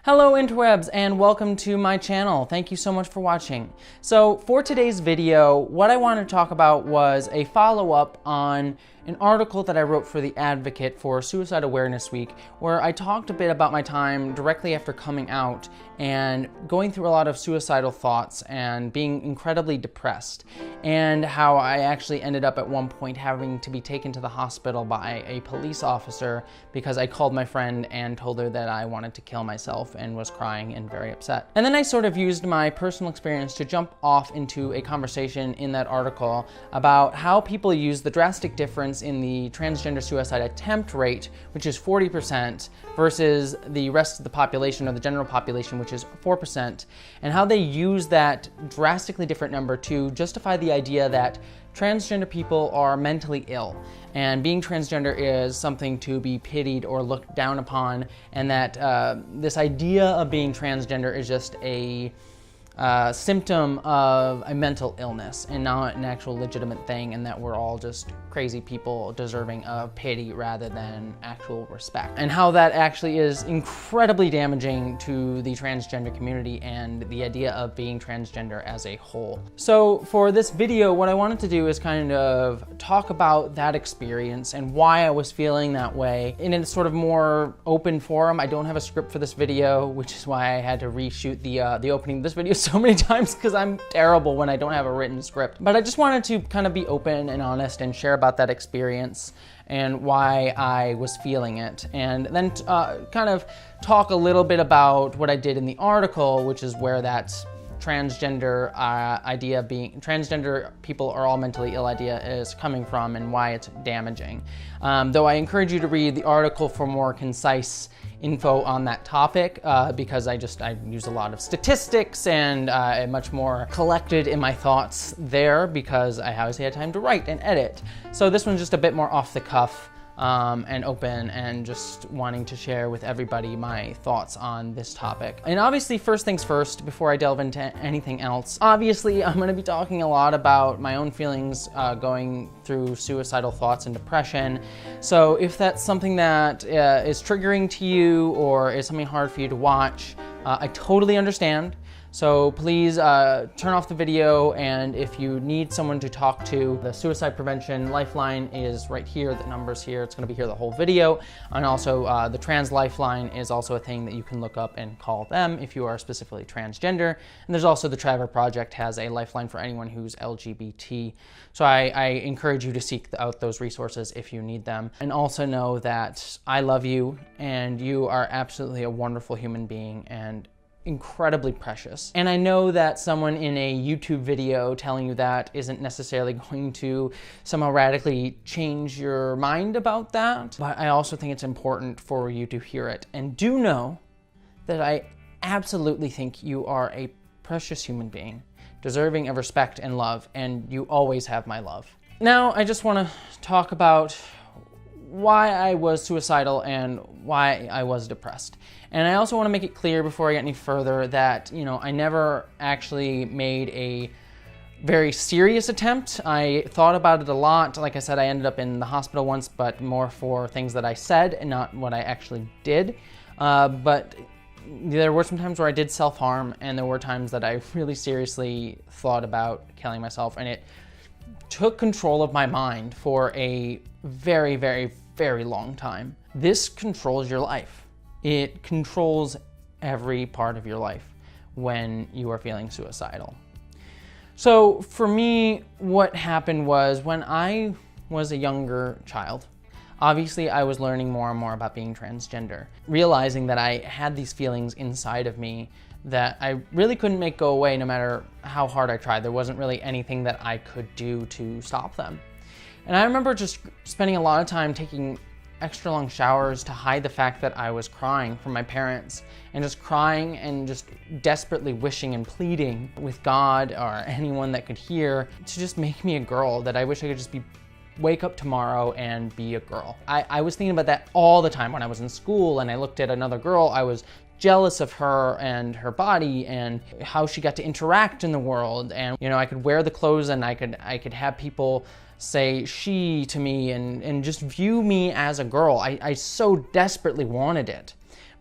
Hello interwebs and welcome to my channel. Thank you so much for watching. So for today's video, what I want to talk about was a follow-up on an article that I wrote for The Advocate for Suicide Awareness Week, where I talked a bit about my time directly after coming out and going through a lot of suicidal thoughts and being incredibly depressed, and how I actually ended up at one point having to be taken to the hospital by a police officer because I called my friend and told her that I wanted to kill myself and was crying and very upset. And then I sort of used my personal experience to jump off into a conversation in that article about how people use the drastic difference in the transgender suicide attempt rate, which is 40%, versus the rest of the population or the general population, which is 4%, and how they use that drastically different number to justify the idea that transgender people are mentally ill, and being transgender is something to be pitied or looked down upon, and that this idea of being transgender is just a symptom of a mental illness and not an actual legitimate thing, and that we're all just crazy people deserving of pity rather than actual respect. And how that actually is incredibly damaging to the transgender community and the idea of being transgender as a whole. So for this video, what I wanted to do is kind of talk about that experience and why I was feeling that way in a sort of more open forum. I don't have a script for this video, which is why I had to reshoot the opening of this video so many times, because I'm terrible when I don't have a written script. But I just wanted to kind of be open and honest and share about that experience and why I was feeling it, and then kind of talk a little bit about what I did in the article, which is where that transgender idea, being transgender people are all mentally ill idea, is coming from and why it's damaging. Though I encourage you to read the article for more concise info on that topic, because I use a lot of statistics and I'm much more collected in my thoughts there because I obviously had time to write and edit. So this one's just a bit more off the cuff and open, and just wanting to share with everybody my thoughts on this topic. And obviously, first things first, before I delve into anything else, obviously I'm going to be talking a lot about my own feelings going through suicidal thoughts and depression. So if that's something that is triggering to you or is something hard for you to watch, I totally understand. So please turn off the video, and if you need someone to talk to, the Suicide Prevention Lifeline is right here, the number's here, it's gonna be here the whole video. And also the Trans Lifeline is also a thing that you can look up and call them if you are specifically transgender. And there's also the Trevor Project has a lifeline for anyone who's LGBT. So I encourage you to seek out those resources if you need them. And also know that I love you, and you are absolutely a wonderful human being and incredibly precious. And I know that someone in a YouTube video telling you that isn't necessarily going to somehow radically change your mind about that, but I also think it's important for you to hear it. And do know that I absolutely think you are a precious human being, deserving of respect and love, and you always have my love. Now, I just want to talk about why I was suicidal and why I was depressed. And I also want to make it clear before I get any further that, you know, I never actually made a very serious attempt. I thought about it a lot. Like I said, I ended up in the hospital once, but more for things that I said and not what I actually did. But there were some times where I did self-harm, and there were times that I really seriously thought about killing myself, and it took control of my mind for a very, very, very long time. This controls your life. It controls every part of your life when you are feeling suicidal. So for me, what happened was when I was a younger child, obviously I was learning more and more about being transgender, realizing that I had these feelings inside of me that I really couldn't make go away no matter how hard I tried. There wasn't really anything that I could do to stop them. And I remember just spending a lot of time taking extra long showers to hide the fact that I was crying from my parents, and just crying and just desperately wishing and pleading with God or anyone that could hear to just make me a girl, that I wish I could just wake up tomorrow and be a girl. I was thinking about that all the time when I was in school and I looked at another girl. I was jealous of her and her body and how she got to interact in the world, and you know, I could wear the clothes and I could have people say she to me and just view me as a girl. I so desperately wanted it.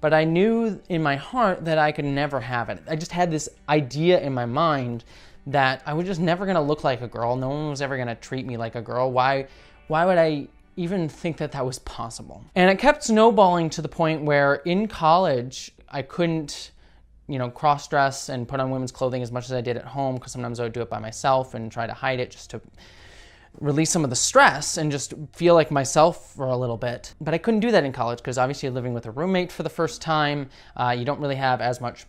but I knew in my heart that I could never have it. I just had this idea in my mind that I was just never gonna look like a girl. No one was ever gonna treat me like a girl. Why would I even think that that was possible? And it kept snowballing to the point where in college, I couldn't, cross-dress and put on women's clothing as much as I did at home, because sometimes I would do it by myself and try to hide it just to release some of the stress and just feel like myself for a little bit. But I couldn't do that in college because obviously living with a roommate for the first time, you don't really have as much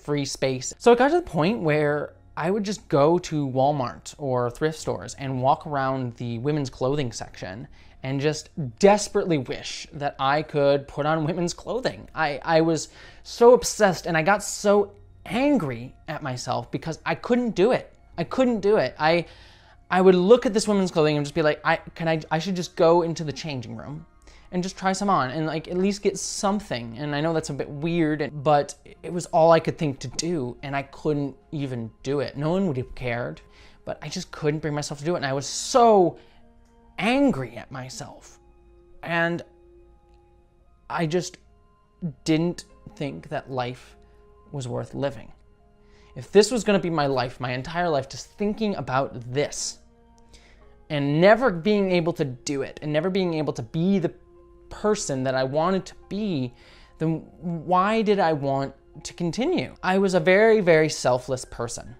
free space. So it got to the point where I would just go to Walmart or thrift stores and walk around the women's clothing section and just desperately wish that I could put on women's clothing. I was so obsessed, and I got so angry at myself because I couldn't do it. I would look at this women's clothing and just be like, I should just go into the changing room and just try some on and like at least get something. And I know that's a bit weird, but it was all I could think to do, and I couldn't even do it. No one would have cared, but I just couldn't bring myself to do it. And I was so angry at myself. And I just didn't think that life was worth living. If this was gonna be my life, my entire life, just thinking about this and never being able to do it and never being able to be the person that I wanted to be, then why did I want to continue? I was a very, very selfless person.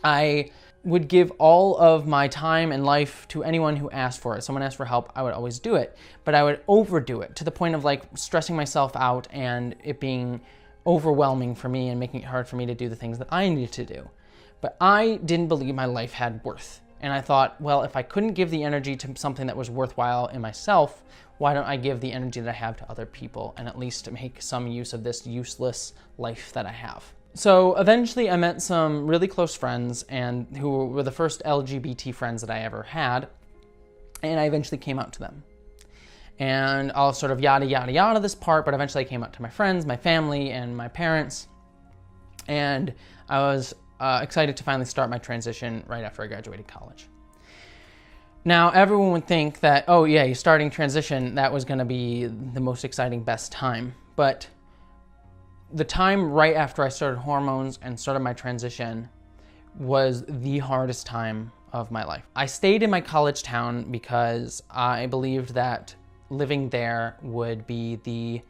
I would give all of my time and life to anyone who asked for it. Someone asked for help, I would always do it, but I would overdo it to the point of like stressing myself out and it being overwhelming for me and making it hard for me to do the things that I needed to do. But I didn't believe my life had worth. And I thought, well, if I couldn't give the energy to something that was worthwhile in myself, why don't I give the energy that I have to other people and at least make some use of this useless life that I have? So eventually I met some really close friends and who were the first LGBT friends that I ever had. And I eventually came out to them. And I'll sort of yada, yada, yada this part, but eventually I came out to my friends, my family, and my parents. And I was excited to finally start my transition right after I graduated college. Now, everyone would think that, oh yeah, you're starting transition, that was gonna be the most exciting, best time. But the time right after I started hormones and started my transition was the hardest time of my life. I stayed in my college town because I believed that living there would be the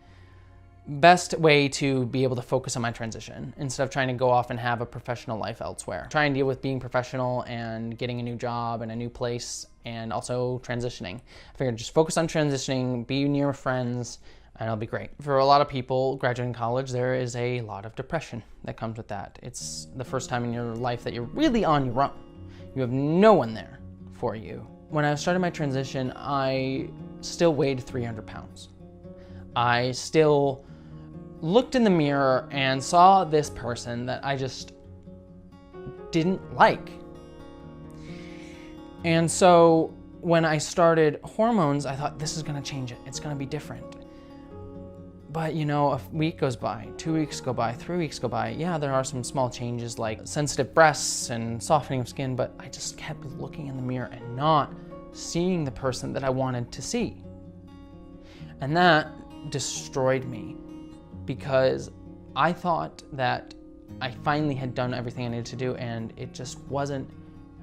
best way to be able to focus on my transition instead of trying to go off and have a professional life elsewhere. Try and deal with being professional and getting a new job and a new place and also transitioning. I figured just focus on transitioning, be near friends, and it'll be great. For a lot of people graduating college, there is a lot of depression that comes with that. It's the first time in your life that you're really on your own. You have no one there for you. When I started my transition, I still weighed 300 pounds. I still looked in the mirror and saw this person that I just didn't like. And so when I started hormones, I thought, this is gonna change it. It's gonna be different. But a week goes by, 2 weeks go by, 3 weeks go by. Yeah, there are some small changes like sensitive breasts and softening of skin, but I just kept looking in the mirror and not seeing the person that I wanted to see. And that destroyed me because I thought that I finally had done everything I needed to do and it just wasn't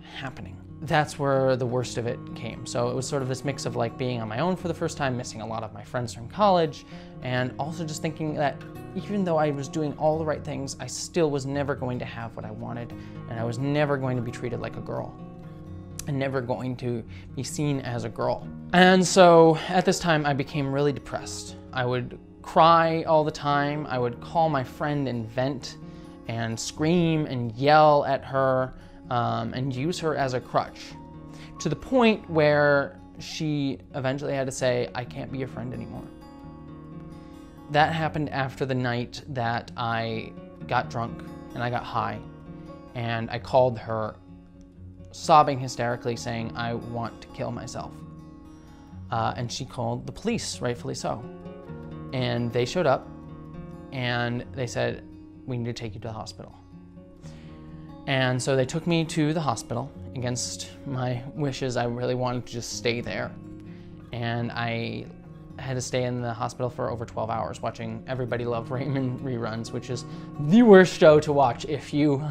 happening. That's where the worst of it came. So it was sort of this mix of like being on my own for the first time, missing a lot of my friends from college, and also just thinking that even though I was doing all the right things, I still was never going to have what I wanted, and I was never going to be treated like a girl, and never going to be seen as a girl. And so at this time, I became really depressed. I would cry all the time. I would call my friend and vent and scream and yell at her, and use her as a crutch, to the point where she eventually had to say, I can't be your friend anymore. That happened after the night that I got drunk and I got high, and I called her sobbing hysterically saying, I want to kill myself. And she called the police, rightfully so. And they showed up and they said, we need to take you to the hospital. And so they took me to the hospital. Against my wishes, I really wanted to just stay there. And I had to stay in the hospital for over 12 hours watching Everybody Loved Raymond reruns, which is the worst show to watch if you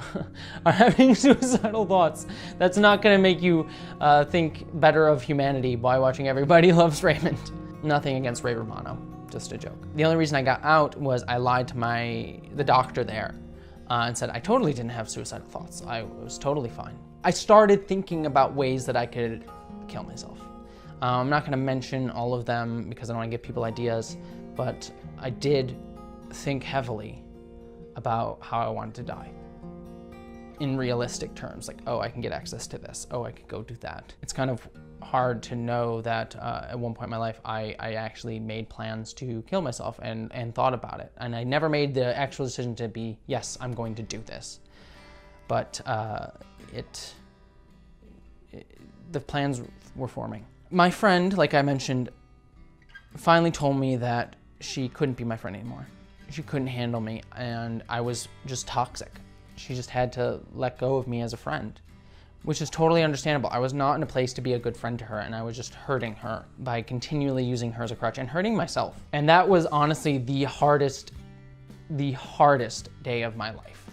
are having suicidal thoughts. That's not going to make you think better of humanity by watching Everybody Loves Raymond. Nothing against Ray Romano, just a joke. The only reason I got out was I lied to the doctor there and said I totally didn't have suicidal thoughts. I was totally fine. I started thinking about ways that I could kill myself. I'm not going to mention all of them because I don't want to give people ideas, but I did think heavily about how I wanted to die. In realistic terms, like, oh, I can get access to this. Oh, I could go do that. It's kind of hard to know that at one point in my life, I actually made plans to kill myself and thought about it. And I never made the actual decision to be, yes, I'm going to do this. But the plans were forming. My friend, like I mentioned, finally told me that she couldn't be my friend anymore. She couldn't handle me, and I was just toxic. She just had to let go of me as a friend, which is totally understandable. I was not in a place to be a good friend to her, and I was just hurting her by continually using her as a crutch and hurting myself. And that was honestly the hardest day of my life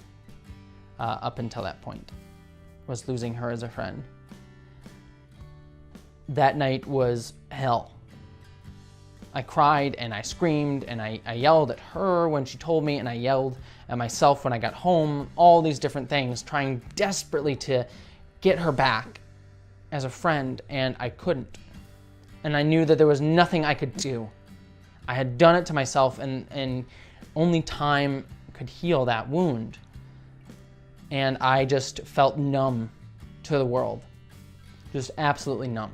up until that point, was losing her as a friend. That night was hell. I cried and I screamed and I yelled at her when she told me, and I yelled at myself when I got home, all these different things, trying desperately to get her back as a friend, and I couldn't. And I knew that there was nothing I could do. I had done it to myself, and only time could heal that wound. And I just felt numb to the world, just absolutely numb.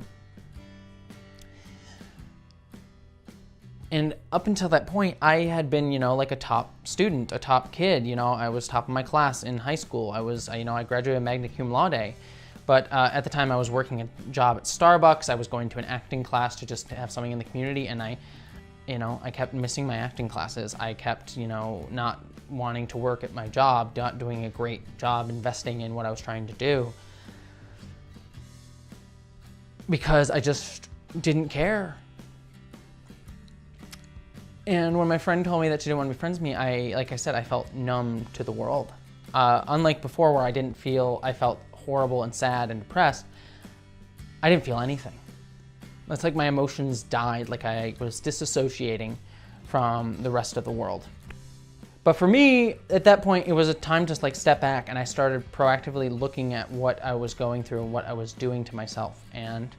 And up until that point, I had been, like a top student, a top kid. I was top of my class in high school. I graduated magna cum laude. But at the time, I was working a job at Starbucks. I was going to an acting class to just have something in the community. And I kept missing my acting classes. I kept, not wanting to work at my job, not doing a great job investing in what I was trying to do, because I just didn't care. And when my friend told me that she didn't want to be friends with me, like I said, I felt numb to the world. Unlike before, where I felt horrible and sad and depressed, I didn't feel anything. It's like my emotions died, like I was disassociating from the rest of the world. But for me, at that point, it was a time to step back, and I started proactively looking at what I was going through and what I was doing to myself, and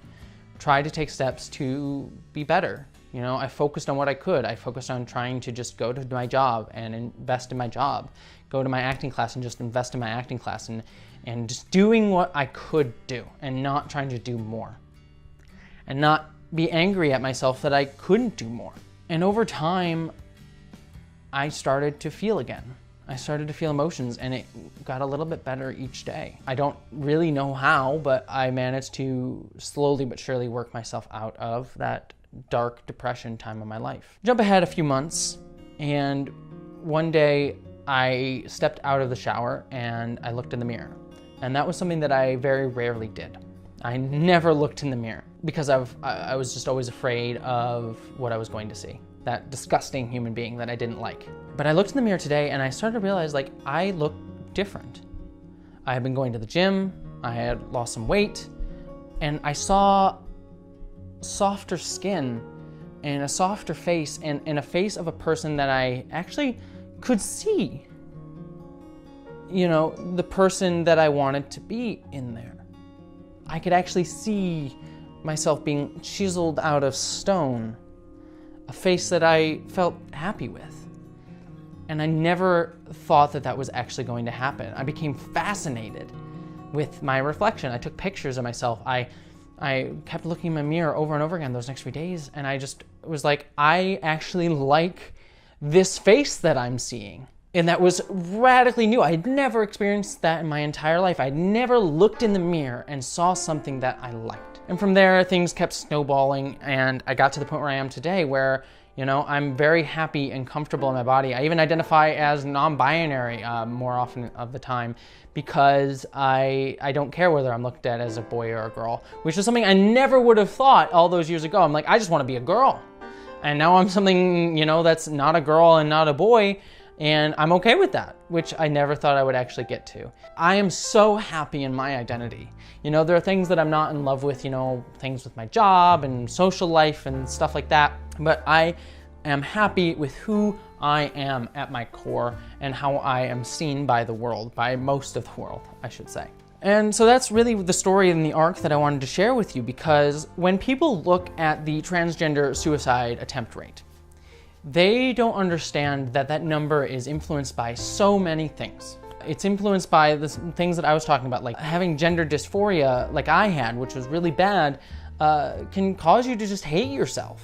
tried to take steps to be better. I focused on what I could. I focused on trying to just go to my job and invest in my job, go to my acting class and just invest in my acting class, and just doing what I could do and not trying to do more, and not be angry at myself that I couldn't do more. And over time, I started to feel again. I started to feel emotions, and it got a little bit better each day. I don't really know how, but I managed to slowly but surely work myself out of that dark depression time of my life. Jump ahead a few months, and one day I stepped out of the shower and I looked in the mirror. And that was something that I very rarely did. I never looked in the mirror because I was just always afraid of what I was going to see. That disgusting human being that I didn't like. But I looked in the mirror today and I started to realize I look different. I had been going to the gym, I had lost some weight, and I saw softer skin and a softer face and a face of a person that I actually could see. The person that I wanted to be in there. I could actually see myself being chiseled out of stone, a face that I felt happy with. And I never thought that that was actually going to happen. I became fascinated with my reflection. I took pictures of myself. I kept looking in my mirror over and over again those next few days, and I just was like, I actually like this face that I'm seeing. And that was radically new. I had never experienced that in my entire life. I'd never looked in the mirror and saw something that I liked. And from there, things kept snowballing, and I got to the point where I am today where, I'm very happy and comfortable in my body. I even identify as non-binary more often of the time, because I don't care whether I'm looked at as a boy or a girl, which is something I never would have thought all those years ago. I'm like, I just want to be a girl. And now I'm something, you know, that's not a girl and not a boy, and I'm okay with that, which I never thought I would actually get to. I am so happy in my identity. You know, there are things that I'm not in love with, you know, things with my job and social life and stuff like that, but I am happy with who I am at my core and how I am seen by the world, by most of the world, I should say. And so that's really the story and the arc that I wanted to share with you, because when people look at the transgender suicide attempt rate, they don't understand that that number is influenced by so many things. It's influenced by the things that I was talking about, like having gender dysphoria like I had, which was really bad, can cause you to just hate yourself.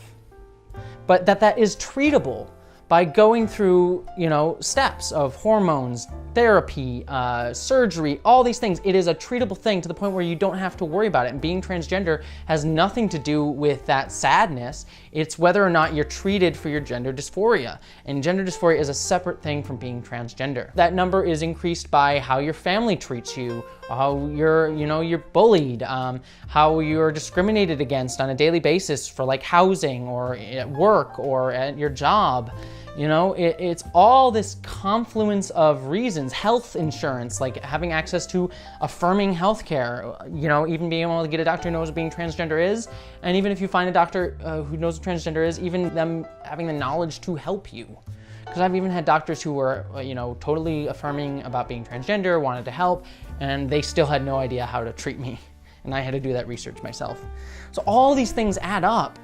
But that is treatable by going through, you know, steps of hormones, therapy, surgery, all these things. It is a treatable thing to the point where you don't have to worry about it. And being transgender has nothing to do with that sadness. It's whether or not you're treated for your gender dysphoria. And gender dysphoria is a separate thing from being transgender. That number is increased by how your family treats you, how you're bullied, how you're discriminated against on a daily basis for like housing or at work or at your job. You know, it's all this confluence of reasons. Health insurance, like having access to affirming healthcare, you know, even being able to get a doctor who knows what being transgender is. And even if you find a doctor who knows what transgender is, even them having the knowledge to help you. Because I've even had doctors who were, you know, totally affirming about being transgender, wanted to help, and they still had no idea how to treat me. And I had to do that research myself. So all these things add up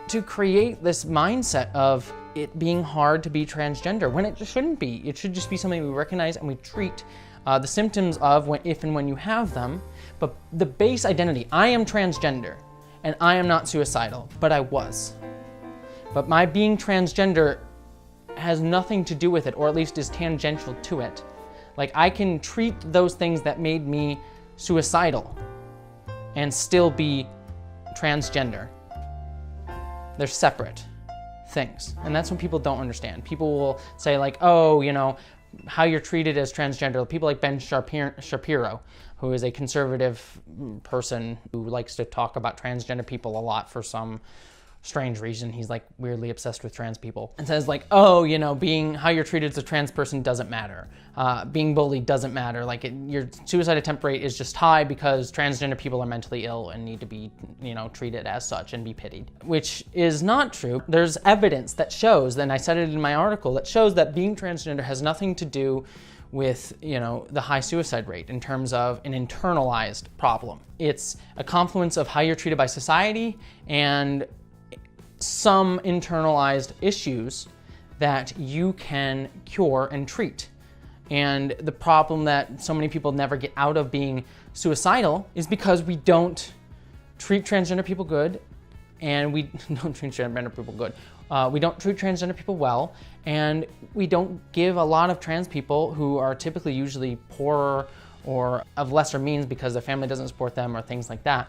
to create this mindset of it being hard to be transgender, when it shouldn't be. It should just be something we recognize and we treat the symptoms of if and when you have them. But the base identity, I am transgender and I am not suicidal, but I was. But my being transgender has nothing to do with it, or at least is tangential to it. Like, I can treat those things that made me suicidal and still be transgender. They're separate things. And that's what people don't understand. People will say like, oh, you know, how you're treated as transgender. People like Ben Shapiro, who is a conservative person who likes to talk about transgender people a lot for some strange reason. He's like weirdly obsessed with trans people and says like, oh, you know, how you're treated as a trans person doesn't matter. Being bullied doesn't matter. Like your suicide attempt rate is just high because transgender people are mentally ill and need to be, you know, treated as such and be pitied, which is not true. There's evidence that shows, and I said it in my article, that shows that being transgender has nothing to do with, you know, the high suicide rate in terms of an internalized problem. It's a confluence of how you're treated by society and some internalized issues that you can cure and treat. And the problem that so many people never get out of being suicidal is because we don't treat transgender people good, and we don't treat transgender people good. We don't treat transgender people well, and we don't give a lot of trans people who are typically usually poorer or of lesser means because their family doesn't support them or things like that.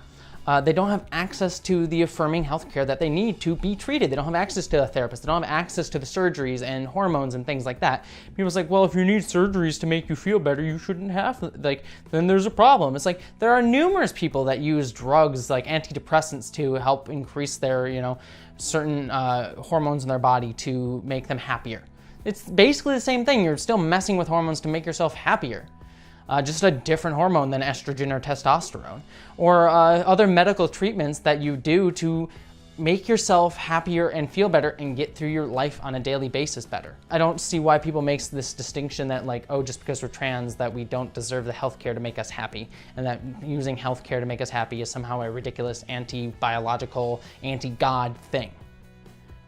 They don't have access to the affirming healthcare that they need to be treated. They don't have access to a therapist. They don't have access to the surgeries and hormones and things like that. People's like, well, if you need surgeries to make you feel better, you shouldn't have, like, then there's a problem. It's like, there are numerous people that use drugs like antidepressants to help increase their, you know, certain hormones in their body to make them happier. It's basically the same thing. You're still messing with hormones to make yourself happier. Just a different hormone than estrogen or testosterone, or other medical treatments that you do to make yourself happier and feel better and get through your life on a daily basis better. I don't see why people make this distinction that like, oh, just because we're trans that we don't deserve the healthcare to make us happy, and that using healthcare to make us happy is somehow a ridiculous anti-biological, anti-God thing.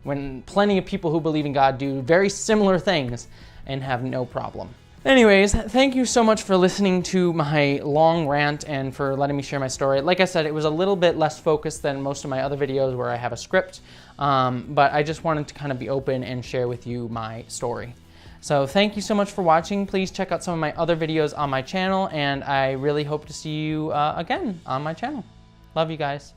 When plenty of people who believe in God do very similar things and have no problem. Anyways, thank you so much for listening to my long rant and for letting me share my story. Like I said, it was a little bit less focused than most of my other videos where I have a script, but I just wanted to kind of be open and share with you my story. So thank you so much for watching. Please check out some of my other videos on my channel, and I really hope to see you again on my channel. Love you guys.